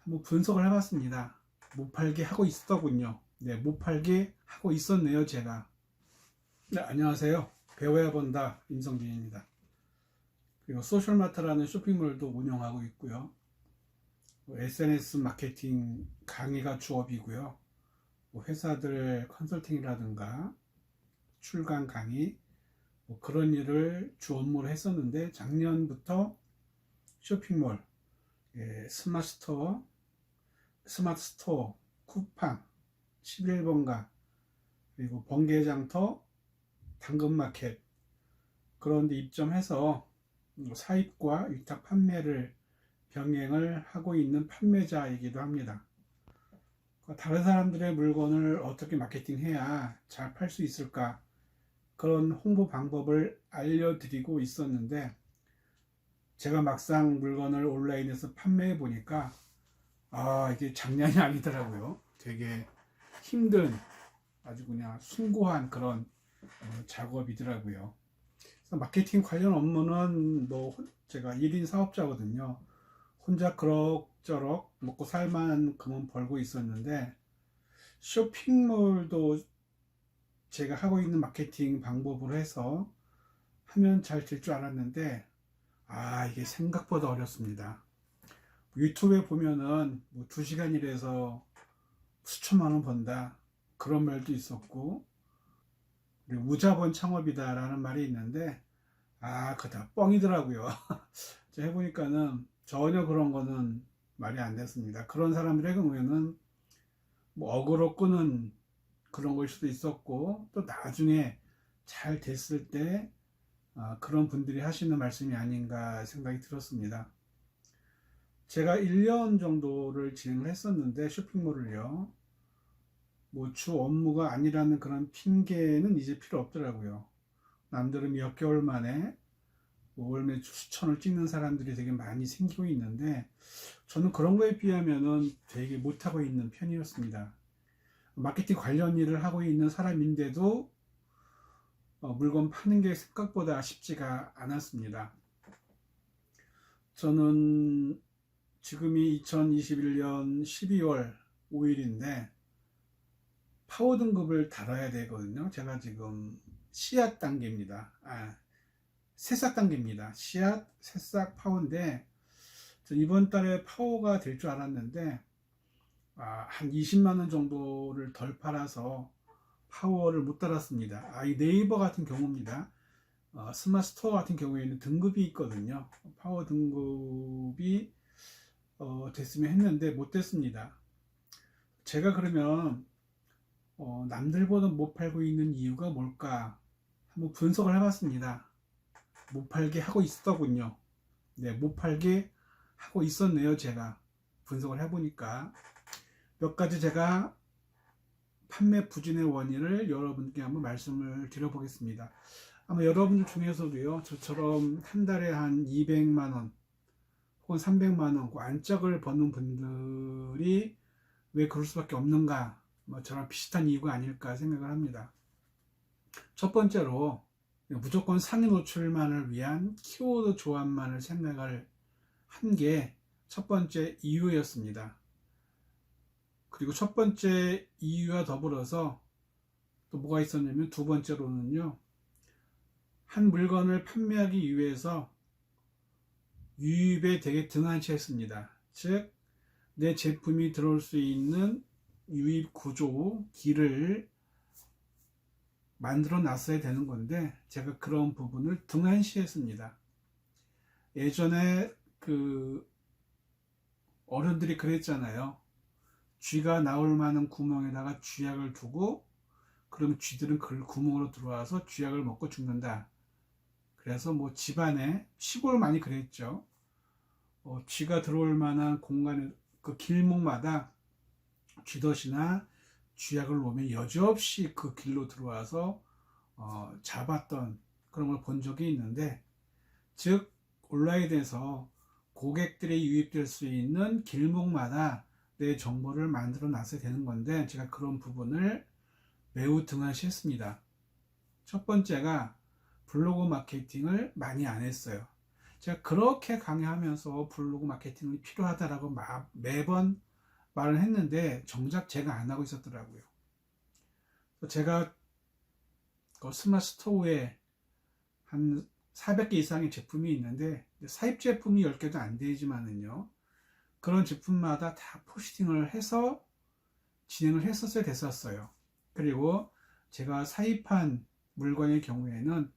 한번 분석을 해봤습니다. 못 팔게 하고 있었더군요. 네, 못 팔게 하고 있었네요, 제가. 네, 안녕하세요. 배워야 본다 임성진입니다. 그리고 소셜마트라는 쇼핑몰도 운영하고 있고요. SNS 마케팅 강의가 주업이고요. 회사들 컨설팅이라든가 출강 강의 그런 일을 주 업무로 했었는데, 작년부터 쇼핑몰, 스마트 스토어, 쿠팡, 11번가, 그리고 번개장터, 당근마켓, 그런 데 입점해서 사입과 위탁 판매를 병행을 하고 있는 판매자이기도 합니다. 다른 사람들의 물건을 어떻게 마케팅해야 잘 팔 수 있을까, 그런 홍보 방법을 알려드리고 있었는데, 제가 막상 물건을 온라인에서 판매해 보니까 이게 장난이 아니더라고요. 되게 힘든, 아주 그냥 숭고한 그런 작업이더라고요. 그래서 마케팅 관련 업무는 제가 1인 사업자거든요. 혼자 그럭저럭 먹고 살 만큼은 벌고 있었는데, 쇼핑몰도 제가 하고 있는 마케팅 방법으로 해서 하면 잘 될 줄 알았는데, 이게 생각보다 어렵습니다. 유튜브에 보면은 2시간 일해서 수천만 원 번다, 그런 말도 있었고, 그리고 무자본 창업이다 라는 말이 있는데, 그거 다 뻥이더라고요. 제가 해보니까는 전혀 그런 거는 말이 안 됐습니다. 그런 사람들의 경우에는 억으로 끄는 그런 걸 수도 있었고, 또 나중에 잘 됐을 때 그런 분들이 하시는 말씀이 아닌가 생각이 들었습니다. 제가 1년 정도를 진행을 했었는데, 쇼핑몰을요, 주 업무가 아니라는 그런 핑계는 이제 필요 없더라고요. 남들은 몇 개월 만에 월 매출 수천을 찍는 사람들이 되게 많이 생기고 있는데, 저는 그런 거에 비하면은 되게 못하고 있는 편이었습니다. 마케팅 관련 일을 하고 있는 사람인데도 물건 파는 게 생각보다 쉽지가 않았습니다. 저는 지금이 2021년 12월 5일인데 파워 등급을 달아야 되거든요. 제가 지금 씨앗 단계입니다. 새싹 단계입니다. 씨앗, 새싹, 파워인데, 이번 달에 파워가 될 줄 알았는데 한 20만 원 정도를 덜 팔아서 파워를 못 달았습니다. 이 네이버 같은 경우입니다. 스마트 스토어 같은 경우에는 등급이 있거든요. 파워 등급이 됐으면 했는데 못 됐습니다. 제가 그러면 남들보다 못 팔고 있는 이유가 뭘까 한번 분석을 해봤습니다. 못 팔게 하고 있었더군요. 네, 못 팔게 하고 있었네요. 제가 분석을 해보니까 몇 가지 제가 판매 부진의 원인을 여러분께 한번 말씀을 드려보겠습니다. 아마 여러분들 중에서도요, 저처럼 한 달에 한 200만원 혹은 300만원 안짝을 버는 분들이 왜 그럴 수밖에 없는가, 저랑 비슷한 이유가 아닐까 생각을 합니다. 첫 번째로, 무조건 상위 노출만을 위한 키워드 조합만을 생각을 한 게 첫 번째 이유였습니다. 그리고 첫 번째 이유와 더불어서 또 뭐가 있었냐면, 두 번째로는요, 한 물건을 판매하기 위해서 유입에 되게 등한시했습니다. 즉, 내 제품이 들어올 수 있는 유입 구조, 길을 만들어 놨어야 되는 건데, 제가 그런 부분을 등한시했습니다. 예전에 어른들이 그랬잖아요. 쥐가 나올 만한 구멍에다가 쥐약을 두고, 그러면 쥐들은 그 구멍으로 들어와서 쥐약을 먹고 죽는다. 그래서 집안에, 시골 많이 그랬죠. 쥐가 들어올 만한 공간에, 그 길목마다 쥐덫이나 쥐약을 놓으면 여지없이 그 길로 들어와서 잡았던 그런 걸 본 적이 있는데, 즉 온라인에서 고객들이 유입될 수 있는 길목마다 내 정보를 만들어 놨어야 되는 건데, 제가 그런 부분을 매우 등한시했습니다. 첫 번째가 블로그 마케팅을 많이 안 했어요. 제가 그렇게 강의하면서 블로그 마케팅이 필요하다라고 매번 말을 했는데 정작 제가 안 하고 있었더라고요. 제가 그 스마트 스토어에 한 400개 이상의 제품이 있는데 사입 제품이 10개도 안 되지만은요, 그런 제품마다 다 포스팅을 해서 진행을 했었어야 됐었어요. 그리고 제가 사입한 물건의 경우에는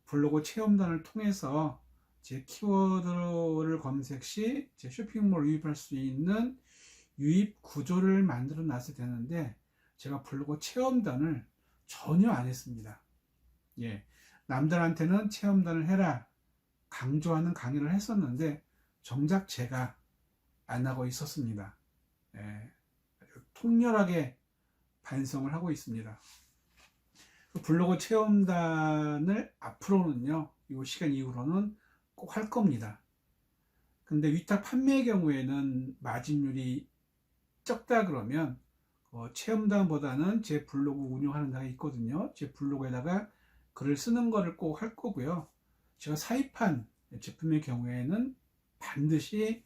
블로그 체험단을 통해서 제 키워드를 검색 시 제 쇼핑몰 유입할 수 있는 유입 구조를 만들어 놨어야 되는데 제가 블로그 체험단을 전혀 안 했습니다. 예, 남들한테는 체험단을 해라 강조하는 강의를 했었는데 정작 제가 안 하고 있었습니다. 예, 아주 통렬하게 반성을 하고 있습니다. 블로그 체험단을 앞으로는요, 이 시간 이후로는 꼭 할 겁니다. 근데 위탁 판매의 경우에는 마진율이 적다 그러면 체험단보다는 제 블로그 운영하는 데가 있거든요. 제 블로그에다가 글을 쓰는 거를 꼭 할 거고요. 제가 사입한 제품의 경우에는 반드시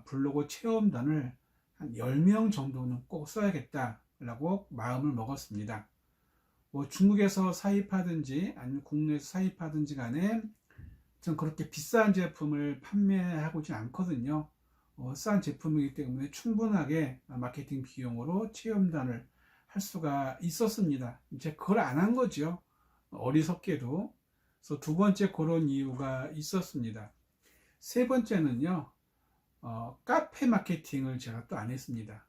블로그 체험단을 한 10명 정도는 꼭 써야겠다라고 마음을 먹었습니다. 뭐 중국에서 사입하든지 아니면 국내에서 사입하든지 간에 전 그렇게 비싼 제품을 판매하고 있지 않거든요. 싼 제품이기 때문에 충분하게 마케팅 비용으로 체험단을 할 수가 있었습니다. 이제 그걸 안 한 거죠. 어리석게도. 그래서 두 번째 그런 이유가 있었습니다. 세 번째는요, 카페 마케팅을 제가 또 안 했습니다.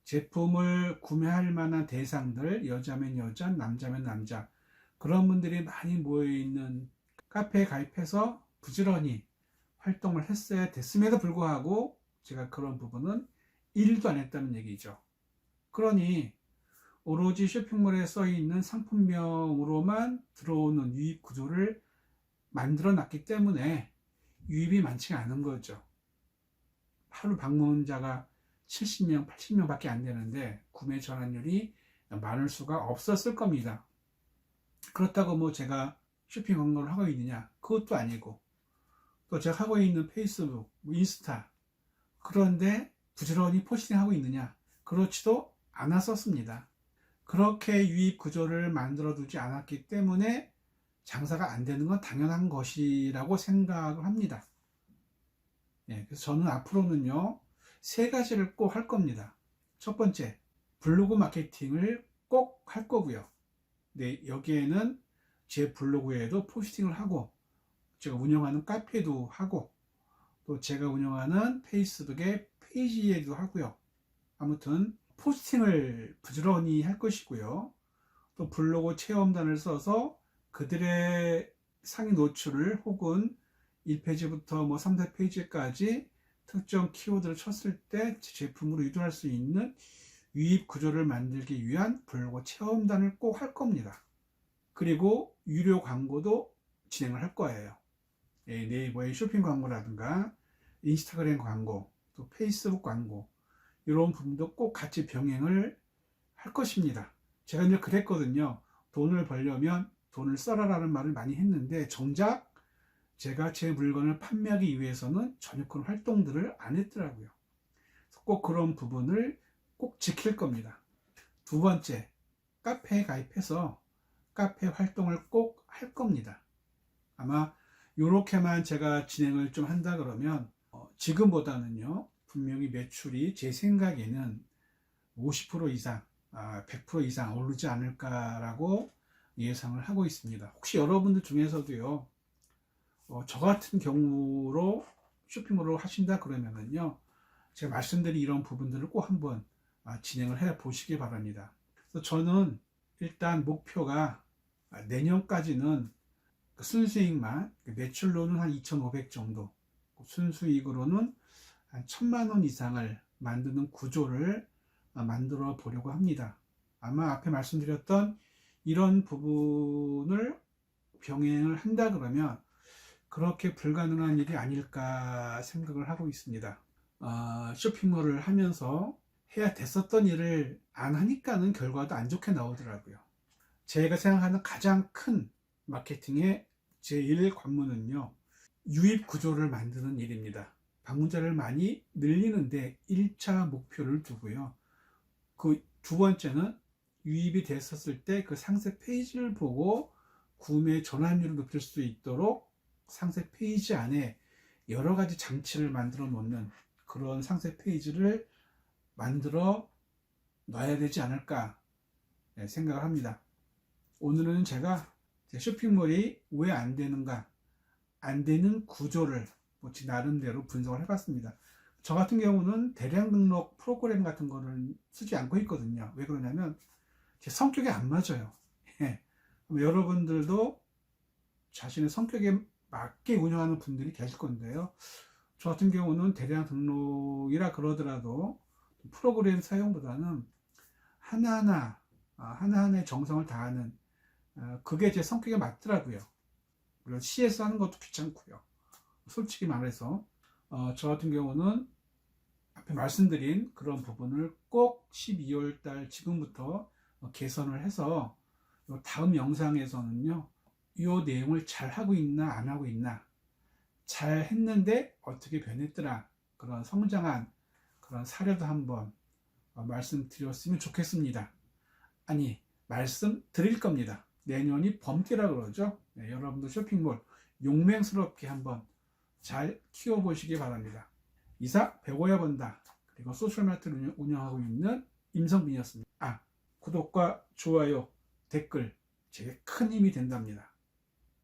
제품을 구매할 만한 대상들, 여자면 여자, 남자면 남자, 그런 분들이 많이 모여있는 카페에 가입해서 부지런히 활동을 했어야 됐음에도 불구하고 제가 그런 부분은 1도 안 했다는 얘기죠. 그러니 오로지 쇼핑몰에 써 있는 상품명으로만 들어오는 유입 구조를 만들어 놨기 때문에 유입이 많지가 않은 거죠. 하루 방문자가 70명, 80명 밖에 안 되는데 구매 전환율이 많을 수가 없었을 겁니다. 그렇다고 뭐 제가 쇼핑 광고를 하고 있느냐? 그것도 아니고, 또 제가 하고 있는 페이스북, 인스타, 그런데 부지런히 포스팅하고 있느냐? 그렇지도 않았었습니다. 그렇게 유입 구조를 만들어 두지 않았기 때문에 장사가 안 되는 건 당연한 것이라고 생각을 합니다. 예, 그래서 저는 앞으로는요, 세 가지를 꼭 할 겁니다. 첫 번째, 블로그 마케팅을 꼭 할 거고요. 네, 여기에는 제 블로그에도 포스팅을 하고, 제가 운영하는 카페도 하고, 또 제가 운영하는 페이스북의 페이지에도 하고요. 아무튼 포스팅을 부지런히 할 것이고요. 또 블로그 체험단을 써서 그들의 상위 노출을 혹은 1페이지부터 뭐 3, 4페이지까지 특정 키워드를 쳤을 때 제품으로 유도할 수 있는 유입 구조를 만들기 위한 블로그 체험단을 꼭 할 겁니다. 그리고 유료 광고도 진행을 할 거예요. 네이버의 쇼핑 광고라든가 인스타그램 광고, 또 페이스북 광고, 이런 부분도 꼭 같이 병행을 할 것입니다. 제가 이제 그랬거든요. 돈을 벌려면 돈을 써라라는 말을 많이 했는데 정작 제가 제 물건을 판매하기 위해서는 전혀 그런 활동들을 안 했더라고요. 꼭 그런 부분을 꼭 지킬 겁니다. 두 번째, 카페에 가입해서 카페 활동을 꼭 할 겁니다. 아마 이렇게만 제가 진행을 좀 한다 그러면 지금보다는요, 분명히 매출이 제 생각에는 50% 이상, 100% 이상 오르지 않을까라고 예상을 하고 있습니다. 혹시 여러분들 중에서도요, 저 같은 경우로 쇼핑몰을 하신다 그러면은요, 제가 말씀드린 이런 부분들을 꼭 한번 진행을 해 보시기 바랍니다. 그래서 저는 일단 목표가 내년까지는 순수익만, 매출로는 한 2,500 정도, 순수익으로는 한 1,000만 원 이상을 만드는 구조를 만들어 보려고 합니다. 아마 앞에 말씀드렸던 이런 부분을 병행을 한다 그러면 그렇게 불가능한 일이 아닐까 생각을 하고 있습니다. 쇼핑몰을 하면서 해야 됐었던 일을 안 하니까는 결과도 안 좋게 나오더라고요. 제가 생각하는 가장 큰 마케팅의 제1 관문은요, 유입 구조를 만드는 일입니다. 방문자를 많이 늘리는데 1차 목표를 두고요. 그 두 번째는 유입이 됐었을 때 그 상세 페이지를 보고 구매 전환율을 높일 수 있도록 상세 페이지 안에 여러 가지 장치를 만들어 놓는 그런 상세 페이지를 만들어 놔야 되지 않을까 생각을 합니다. 오늘은 제가 쇼핑몰이 왜 안 되는가, 안 되는 구조를 제 나름대로 분석을 해봤습니다. 저 같은 경우는 대량 등록 프로그램 같은 거를 쓰지 않고 있거든요. 왜 그러냐면 제 성격에 안 맞아요. 여러분들도 자신의 성격에 맞게 운영하는 분들이 계실 건데요. 저 같은 경우는 대량 등록이라 그러더라도 프로그램 사용보다는 하나하나의 정성을 다하는 그게 제 성격에 맞더라고요. 그리고 CS 하는 것도 귀찮고요. 솔직히 말해서 저 같은 경우는 앞에 말씀드린 그런 부분을 꼭 12월 달 지금부터 개선을 해서 다음 영상에서는요, 이 내용을 잘 하고 있나 안 하고 있나, 잘 했는데 어떻게 변했더라, 그런 성장한 그런 사례도 한번 말씀드렸으면 좋겠습니다. 아니, 말씀드릴 겁니다. 내년이 범띠라 그러죠. 네, 여러분도 쇼핑몰 용맹스럽게 한번 잘 키워보시기 바랍니다. 이사 배워야 본다. 그리고 소셜마트를 운영하고 있는 임성빈이었습니다. 구독과 좋아요, 댓글 제게 큰 힘이 된답니다.